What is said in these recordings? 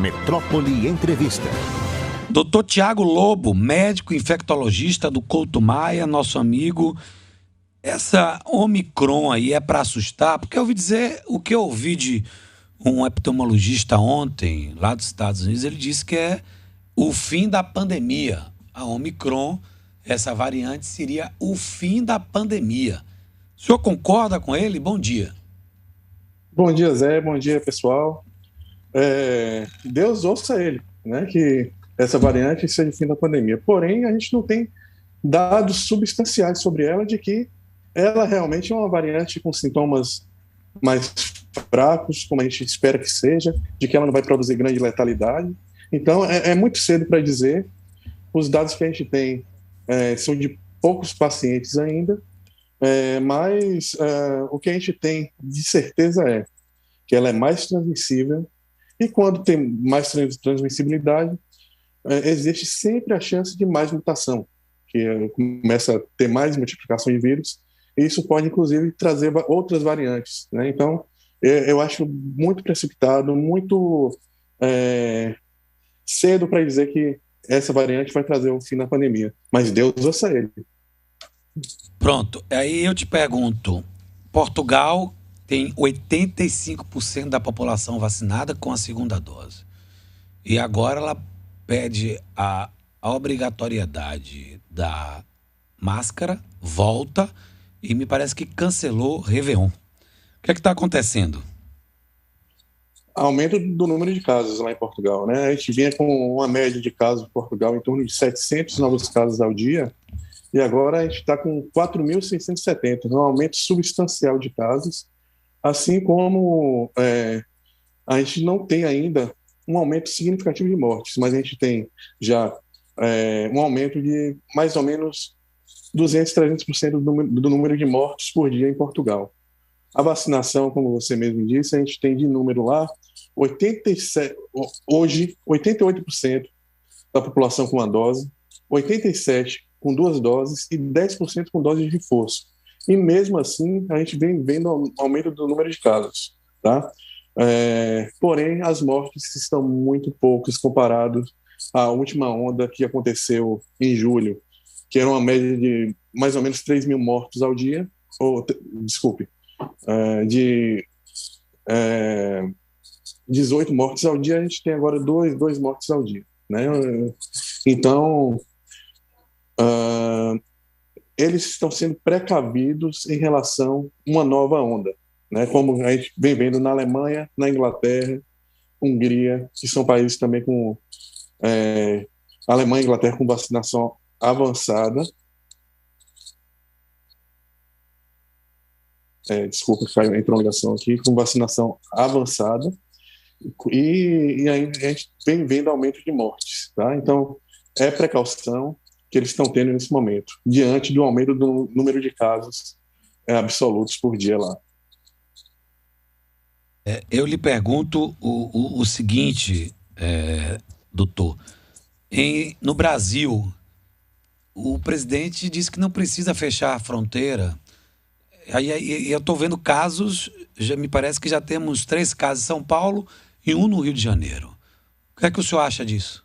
Metrópole Entrevista. Dr. Tiago Lobo, médico infectologista do Couto Maia, nosso amigo. Essa Omicron aí é para assustar? Porque eu ouvi dizer, o que eu ouvi de um epidemiologista ontem, lá dos Estados Unidos, ele disse que é o fim da pandemia. A Omicron, essa variante, seria o fim da pandemia. O senhor concorda com ele? Bom dia. Bom dia, Zé. Bom dia, pessoal. Deus ouça ele, né? Que essa variante seja o fim da pandemia. Porém, a gente não tem dados substanciais sobre ela de que ela realmente é uma variante com sintomas mais fracos, como a gente espera que seja, de que ela não vai produzir grande letalidade. Então, é muito cedo para dizer. Os dados que a gente tem são de poucos pacientes ainda, mas o que a gente tem de certeza é que ela é mais transmissível, e quando tem mais transmissibilidade, existe sempre a chance de mais mutação, que começa a ter mais multiplicação de vírus, e isso pode, inclusive, trazer outras variantes, né? Então, eu acho muito precipitado, muito cedo para dizer que essa variante vai trazer o fim da pandemia. Mas Deus ouça ele. Pronto, aí eu te pergunto, Portugal tem 85% da população vacinada com a segunda dose. E agora ela pede a obrigatoriedade da máscara, volta, e me parece que cancelou Réveillon. O que é que está acontecendo? Aumento do número de casos lá em Portugal, né? A gente vinha com uma média de casos em Portugal em torno de 700 novos casos ao dia, e agora a gente está com 4.670, um aumento substancial de casos, assim como a gente não tem ainda um aumento significativo de mortes, mas a gente tem já um aumento de mais ou menos 200, 300% do número de mortes por dia em Portugal. A vacinação, como você mesmo disse, a gente tem de número lá, 88% da população com uma dose, 87% com 2 doses e 10% com dose de reforço. E mesmo assim, a gente vem vendo aumento do número de casos, tá? Porém, as mortes estão muito poucas comparadas à última onda que aconteceu em julho, que era uma média de mais ou menos 3 mil mortos ao dia, de 18 mortes ao dia, a gente tem agora 2 mortes ao dia, né? Então, eles estão sendo precavidos em relação a uma nova onda, né? Como a gente vem vendo na Alemanha, na Inglaterra, Hungria, que são países também com Alemanha e Inglaterra com vacinação avançada. Entrou uma ligação aqui, com vacinação avançada, e a gente vem vendo aumento de mortes, tá? Então, é precaução que eles estão tendo nesse momento, diante do aumento do número de casos absolutos por dia lá. Eu lhe pergunto o seguinte, doutor. No Brasil, o presidente disse que não precisa fechar a fronteira. Aí eu estou vendo casos, já me parece que já temos 3 casos em São Paulo e 1 no Rio de Janeiro. O que é que o senhor acha disso?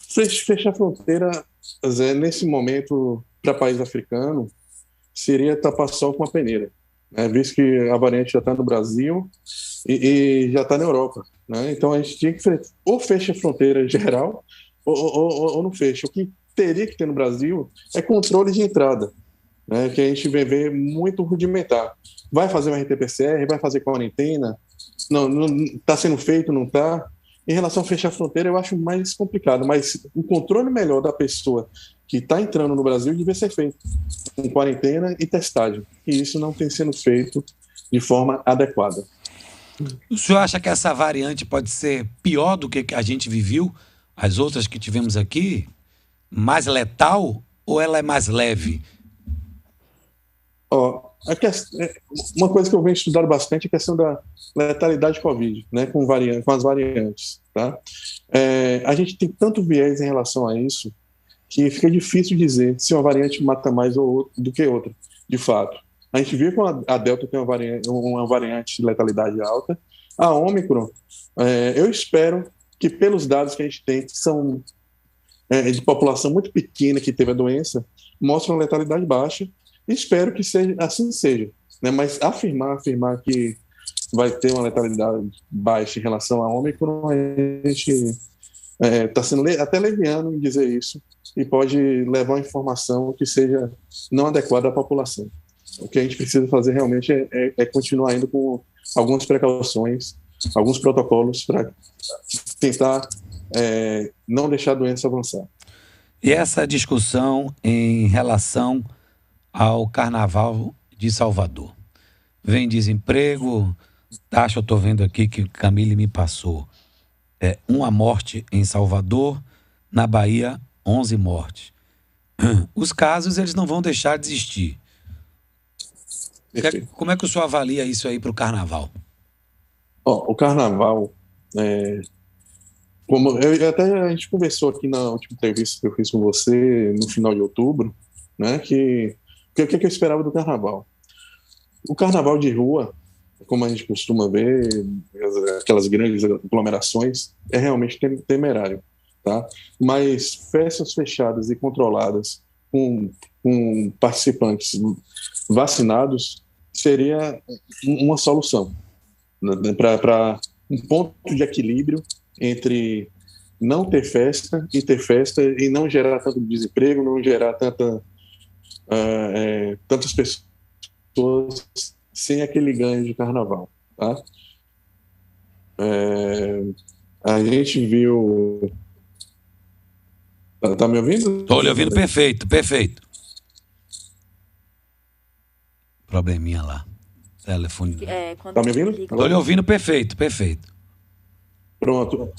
Fechar a fronteira, Zé, nesse momento, para país africano, seria tapar sol com a peneira, né? Visto que a variante já está no Brasil e já está na Europa, né? Então a gente tinha que ou fecha a fronteira geral ou não fecha. O que teria que ter no Brasil é controle de entrada, né, que a gente vê muito rudimentar. Vai fazer um RT-PCR, vai fazer quarentena, não está sendo feito, não está. Em relação a fechar a fronteira, eu acho mais complicado, mas o controle melhor da pessoa que está entrando no Brasil devia ser feito com quarentena e testagem, e isso não tem sendo feito de forma adequada. O senhor acha que essa variante pode ser pior do que a gente viveu, as outras que tivemos aqui? Mais letal ou ela é mais leve? Uma coisa que eu venho estudando bastante é a questão da letalidade Covid, né, com as variantes, tá? A gente tem tanto viés em relação a isso que fica difícil dizer se uma variante mata mais do que outra, de fato. A gente viu que a Delta tem uma variante de letalidade alta. A Ômicron, eu espero que pelos dados que a gente tem, que são de população muito pequena que teve a doença, mostram uma letalidade baixa, e espero que assim seja. Né? Mas afirmar que vai ter uma letalidade baixa em relação à Ômicron, a gente está sendo até leviano em dizer isso, e pode levar uma informação que seja não adequada à população. O que a gente precisa fazer realmente é continuar indo com algumas precauções, alguns protocolos para tentar não deixar a doença avançar. E essa discussão em relação ao Carnaval de Salvador? Vem desemprego, taxa, eu estou vendo aqui que o Camille me passou. Uma morte em Salvador, na Bahia, 11 mortes. Os casos, eles não vão deixar de existir. Como é que o senhor avalia isso aí para o Carnaval? O Carnaval, como até a gente conversou aqui na última entrevista que eu fiz com você, no final de outubro, né, o que eu esperava do Carnaval? O Carnaval de rua, como a gente costuma ver, aquelas grandes aglomerações, é realmente temerário, tá? Mas festas fechadas e controladas com participantes vacinados seria uma solução, né, para um ponto de equilíbrio entre não ter festa e não gerar tanto desemprego, não gerar tantas pessoas sem aquele ganho de carnaval, tá? A gente viu... Tá me ouvindo? Estou lhe ouvindo perfeito. Probleminha lá. Telefone. Tá me ouvindo? Estou lhe ouvindo perfeito. Pronto.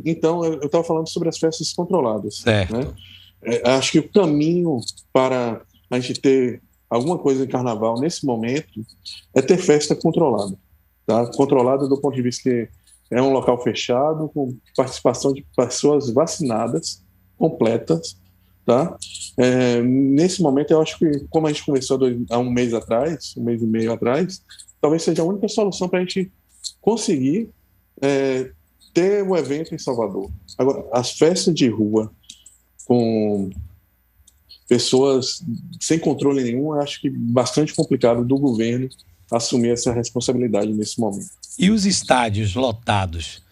Então, eu estava falando sobre as festas controladas. Certo. Né? Acho que o caminho para a gente ter alguma coisa em carnaval nesse momento é ter festa controlada. Tá? Controlada do ponto de vista que é um local fechado, com participação de pessoas vacinadas, completas. Tá? Nesse momento, eu acho que, como a gente começou há um mês e meio atrás, talvez seja a única solução para a gente conseguir ter um evento em Salvador. Agora, as festas de rua com pessoas sem controle nenhum, eu acho que bastante complicado do governo assumir essa responsabilidade nesse momento. E os estádios lotados?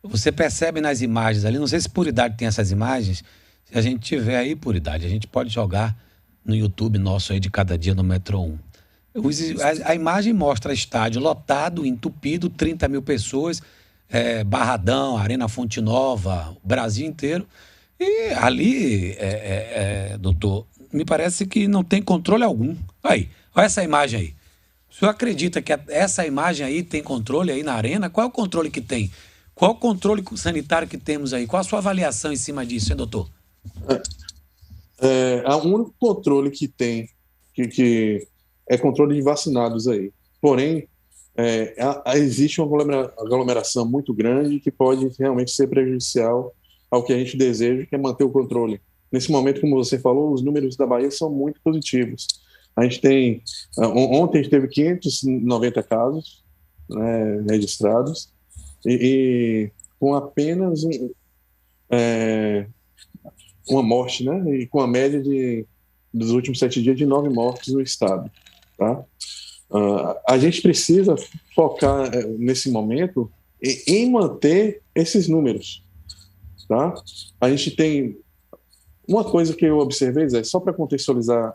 Você percebe nas imagens ali, não sei se Puridade tem essas imagens, se a gente tiver aí, Puridade, a gente pode jogar no YouTube nosso aí de cada dia no Metro 1. A imagem mostra estádio lotado, entupido, 30 mil pessoas, Barradão, Arena Fonte Nova, o Brasil inteiro. E ali, doutor, me parece que não tem controle algum. Aí, olha essa imagem aí. O senhor acredita que essa imagem aí tem controle aí na arena? Qual é o controle que tem? Qual é o controle sanitário que temos aí? Qual a sua avaliação em cima disso, hein, doutor? O único controle que tem, que é controle de vacinados aí. Porém, existe uma aglomeração muito grande que pode realmente ser prejudicial ao que a gente deseja, que é manter o controle. Nesse momento, como você falou, os números da Bahia são muito positivos. A gente tem... Ontem a gente teve 590 casos, né, registrados, e com apenas uma morte, né? E com a média dos últimos 7 dias de 9 mortes no estado. Tá? A gente precisa focar nesse momento em manter esses números. Tá? A gente tem uma coisa que eu observei, Zé, só para contextualizar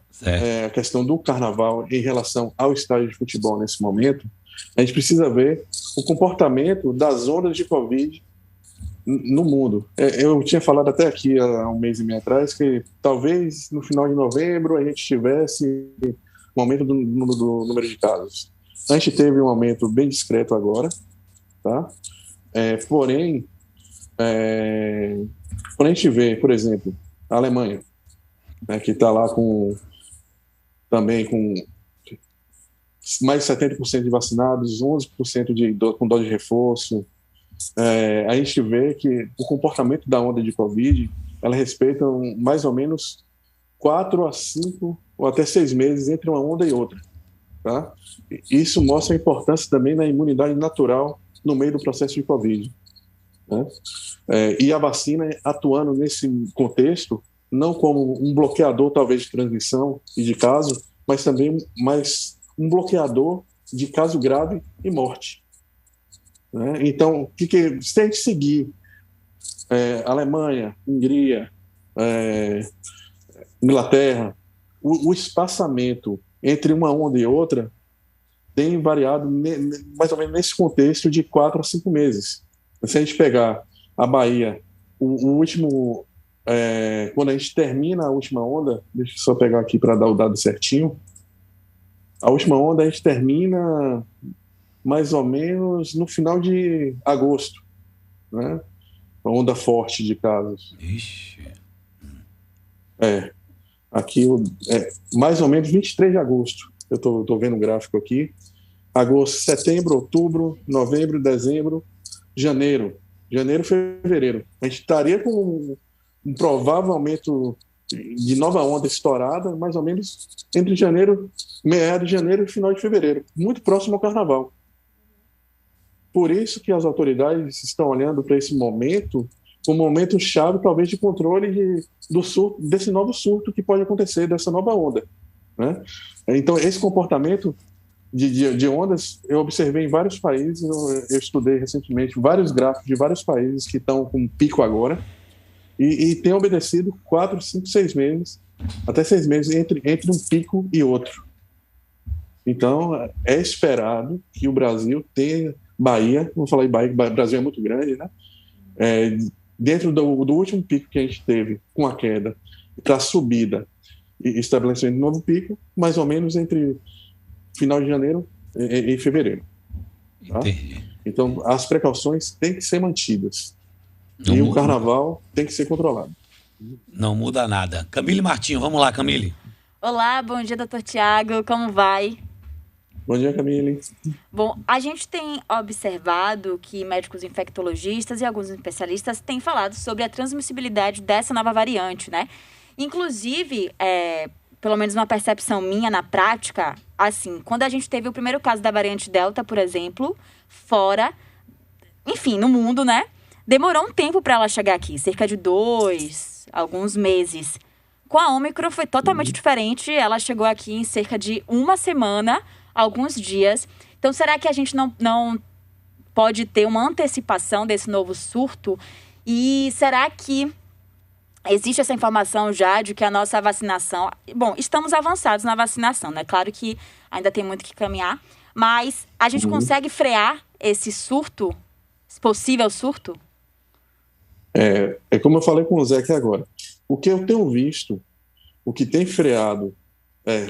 a questão do carnaval em relação ao estádio de futebol nesse momento, a gente precisa ver o comportamento das ondas de Covid no mundo. Eu tinha falado até aqui há um mês e meio atrás que talvez no final de novembro a gente tivesse um aumento do número de casos. A gente teve um aumento bem discreto agora, tá? Porém, quando a gente vê, por exemplo, a Alemanha, né, que está lá também com mais de 70% de vacinados, 11% com dose de reforço, a gente vê que o comportamento da onda de Covid, ela respeita mais ou menos 4 a 5 ou até 6 meses entre uma onda e outra. Tá? Isso mostra a importância também da imunidade natural no meio do processo de Covid. né? E a vacina atuando nesse contexto, não como um bloqueador, talvez, de transmissão e de caso, mas também um bloqueador de caso grave e morte, né? Então, se a gente seguir Alemanha, Hungria, Inglaterra, o espaçamento entre uma onda e outra tem variado mais ou menos nesse contexto de 4 a 5 meses. Se a gente pegar a Bahia, o último, quando a gente termina a última onda, deixa eu só pegar aqui para dar o dado certinho, a última onda a gente termina mais ou menos no final de agosto, né? Uma onda forte de casos. Ixi. Aqui, mais ou menos 23 de agosto. Eu estou vendo o gráfico aqui. Agosto, setembro, outubro, novembro, dezembro, janeiro, fevereiro. A gente estaria com um provável aumento de nova onda estourada, mais ou menos entre meados de janeiro e final de fevereiro, muito próximo ao carnaval. Por isso que as autoridades estão olhando para esse momento como um momento chave, talvez, de controle desse novo surto que pode acontecer, dessa nova onda, né? Então, esse comportamento de ondas, eu observei em vários países, eu estudei recentemente vários gráficos de vários países que estão com pico agora, e tem obedecido 4, 5, 6 meses, até 6 meses entre um pico e outro. Então, é esperado que o Brasil tenha, Bahia, vamos falar em Bahia, o Brasil é muito grande, né? Dentro do último pico que a gente teve com a queda, para a subida e estabelecendo um novo pico, mais ou menos entre final de janeiro e fevereiro. Tá? Então, as precauções têm que ser mantidas. E o carnaval tem que ser controlado. Não muda nada. Camille Martinho, vamos lá, Camille. Olá, bom dia, doutor Tiago, como vai? Bom dia, Camille. Bom, a gente tem observado que médicos infectologistas e alguns especialistas têm falado sobre a transmissibilidade dessa nova variante, né? Inclusive, pelo menos uma percepção minha na prática, assim, quando a gente teve o primeiro caso da variante Delta, por exemplo, fora, enfim, no mundo, né? Demorou um tempo para ela chegar aqui, cerca de 2, alguns meses. Com a Ômicron foi totalmente diferente, ela chegou aqui em cerca de 1 semana, alguns dias. Então, será que a gente não pode ter uma antecipação desse novo surto? E será que existe essa informação já de que a nossa vacinação... Bom, estamos avançados na vacinação, né? Claro que ainda tem muito que caminhar, mas a gente consegue frear esse surto, esse possível surto? É como eu falei com o Zé aqui agora. O que eu tenho visto, o que tem freado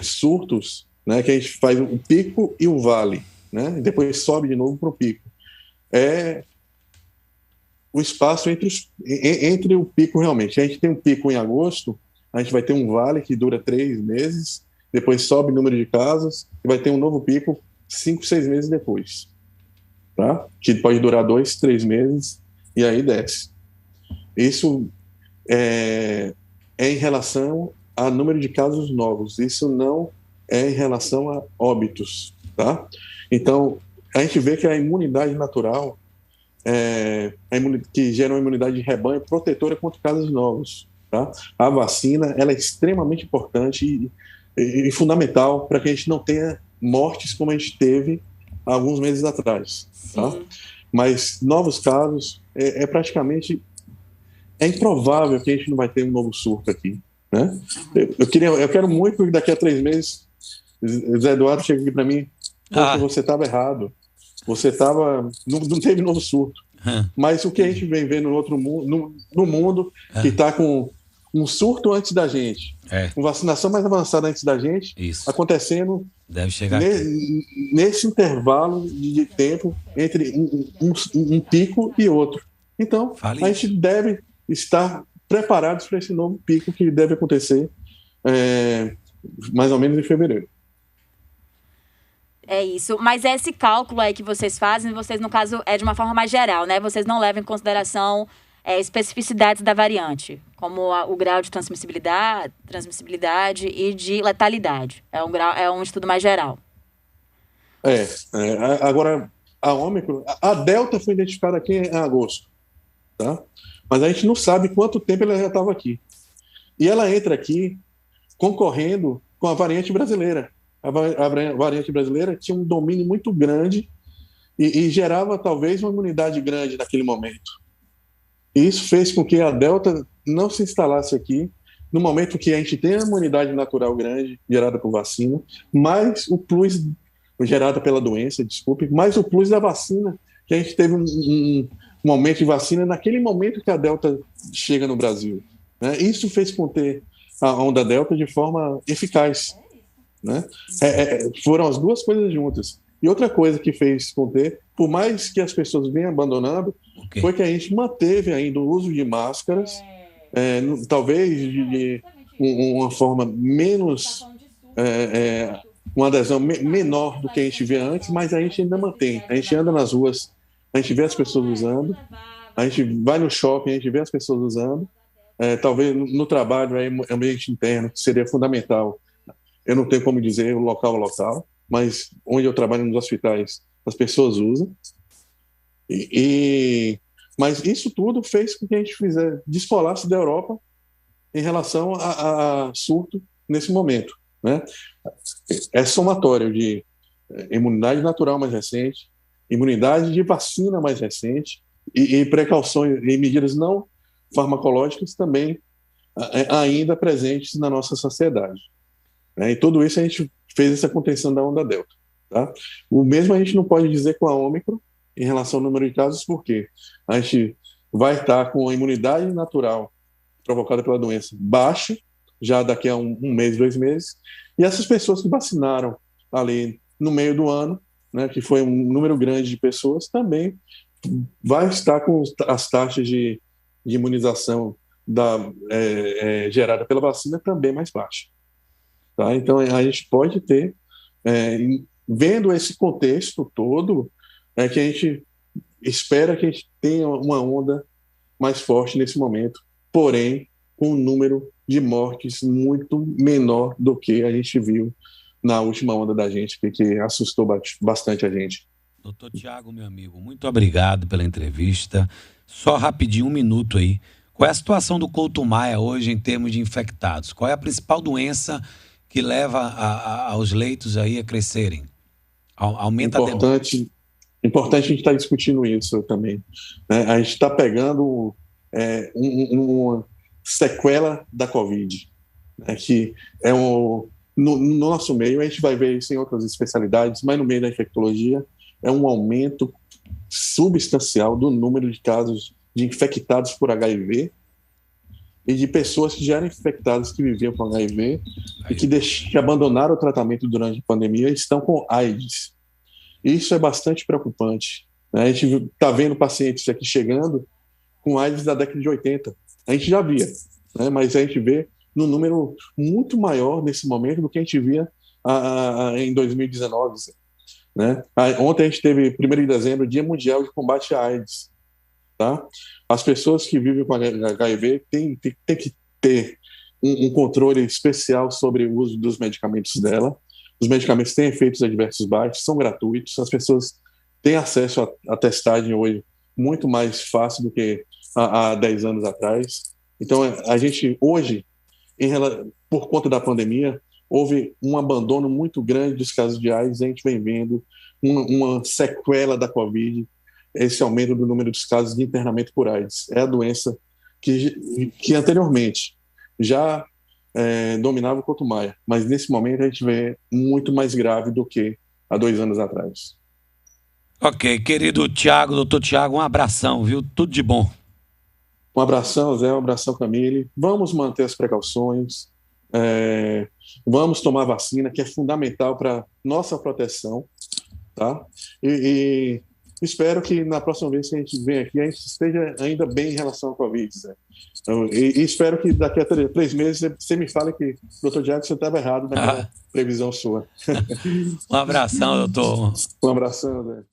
surtos, né, que a gente faz o pico e o vale, né, e depois sobe de novo para o pico, é o espaço entre o pico realmente. A gente tem um pico em agosto, a gente vai ter um vale que dura 3 meses, depois sobe o número de casos e vai ter um novo pico 5, 6 meses depois, tá? Que pode durar 2, 3 meses e aí desce. Isso é em relação a número de casos novos, isso não é em relação a óbitos, tá? Então, a gente vê que a imunidade natural, que gera uma imunidade de rebanho protetora contra casos novos, tá? A vacina, ela é extremamente importante e fundamental para que a gente não tenha mortes como a gente teve há alguns meses atrás, tá? Mas novos casos, praticamente... É improvável que a gente não vai ter um novo surto aqui, né? Eu quero muito que daqui a 3 meses Zé Eduardo chega aqui para mim, você estava errado, não teve novo surto. Mas o que a gente vem vendo no mundo que está com um surto antes da gente, com vacinação mais avançada antes da gente, acontecendo deve chegar nesse intervalo de tempo entre um pico e outro. Então, a gente deve estar preparados para esse novo pico que deve acontecer mais ou menos em fevereiro. É isso, mas esse cálculo aí que vocês fazem, vocês no caso é de uma forma mais geral, né? Vocês não levam em consideração especificidades da variante, como o grau de transmissibilidade e de letalidade. É um estudo mais geral. Agora, a Ômicron, a Delta foi identificada aqui em agosto. tá? Mas a gente não sabe quanto tempo ela já estava aqui. E ela entra aqui concorrendo com a variante brasileira. A variante brasileira tinha um domínio muito grande e gerava talvez uma imunidade grande naquele momento. E isso fez com que a Delta não se instalasse aqui no momento que a gente tem a imunidade natural grande, gerada por vacina, mais o plus gerada pela doença, desculpe, mais o plus da vacina, que a gente teve um aumento de vacina naquele momento que a Delta chega no Brasil. Né? Isso fez conter a onda Delta de forma eficaz. Né? Foram as duas coisas juntas. E outra coisa que fez conter, por mais que as pessoas venham abandonando, foi que a gente manteve ainda o uso de máscaras, talvez de uma forma menos, uma adesão menor do que a gente vê antes, mas a gente ainda mantém. A gente anda nas ruas, a gente vê as pessoas usando, a gente vai no shopping, a gente vê as pessoas usando, talvez no trabalho, ambiente interno, que seria fundamental. Eu não tenho como dizer o local, mas onde eu trabalho nos hospitais, as pessoas usam. Mas isso tudo fez com que a gente descolasse da Europa em relação a surto nesse momento. Né? É somatório de imunidade natural mais recente, imunidade de vacina mais recente e precauções e medidas não farmacológicas também ainda presentes na nossa sociedade. E tudo isso a gente fez essa contenção da onda Delta. Tá? O mesmo a gente não pode dizer com a Ômicron em relação ao número de casos, porque a gente vai estar com a imunidade natural provocada pela doença baixa, já daqui a um mês, 2 meses, e essas pessoas que vacinaram ali no meio do ano, né, que foi um número grande de pessoas, também vai estar com as taxas de imunização gerada pela vacina também mais baixa. Tá? Então, a gente pode ter, vendo esse contexto todo, que a gente espera que a gente tenha uma onda mais forte nesse momento, porém, com um número de mortes muito menor do que a gente viu na última onda da gente, que assustou bastante a gente. Doutor Tiago, meu amigo, muito obrigado pela entrevista. Só rapidinho, 1 minuto aí. Qual é a situação do Couto Maia hoje em termos de infectados? Qual é a principal doença que leva aos leitos aí a crescerem? Aumenta a demanda. Importante a gente estar discutindo isso também. Né? A gente está pegando uma sequela da Covid, né? Que no nosso meio, a gente vai ver isso em outras especialidades, mas no meio da infectologia, é um aumento substancial do número de casos de infectados por HIV e de pessoas que já eram infectadas, que viviam com HIV e que abandonaram o tratamento durante a pandemia e estão com AIDS. Isso é bastante preocupante. Né? A gente está vendo pacientes aqui chegando com AIDS da década de 80. A gente já via, né? Mas a gente vê num número muito maior nesse momento do que a gente via em 2019. Né? Ontem a gente teve, 1º de dezembro, Dia Mundial de Combate à AIDS. Tá? As pessoas que vivem com HIV têm que ter um controle especial sobre o uso dos medicamentos dela. Os medicamentos têm efeitos adversos baixos, são gratuitos, as pessoas têm acesso à testagem hoje muito mais fácil do que há 10 anos atrás. Então, a gente hoje, por conta da pandemia, houve um abandono muito grande dos casos de AIDS, a gente vem vendo uma sequela da Covid, esse aumento do número dos casos de internamento por AIDS. É a doença que anteriormente já dominava o Couto Maia, mas nesse momento a gente vê muito mais grave do que há 2 anos atrás. Ok, querido Tiago, doutor Tiago, um abração, viu? Tudo de bom. Um abração, Zé, um abração, Camille. Vamos manter as precauções, vamos tomar vacina, que é fundamental para nossa proteção, tá? E espero que na próxima vez que a gente vem aqui, a gente esteja ainda bem em relação ao Covid, Zé. E espero que daqui a 3 meses você me fale que, doutor Tiago, você estava errado naquela previsão sua. Um abração, doutor. Um abração, Zé.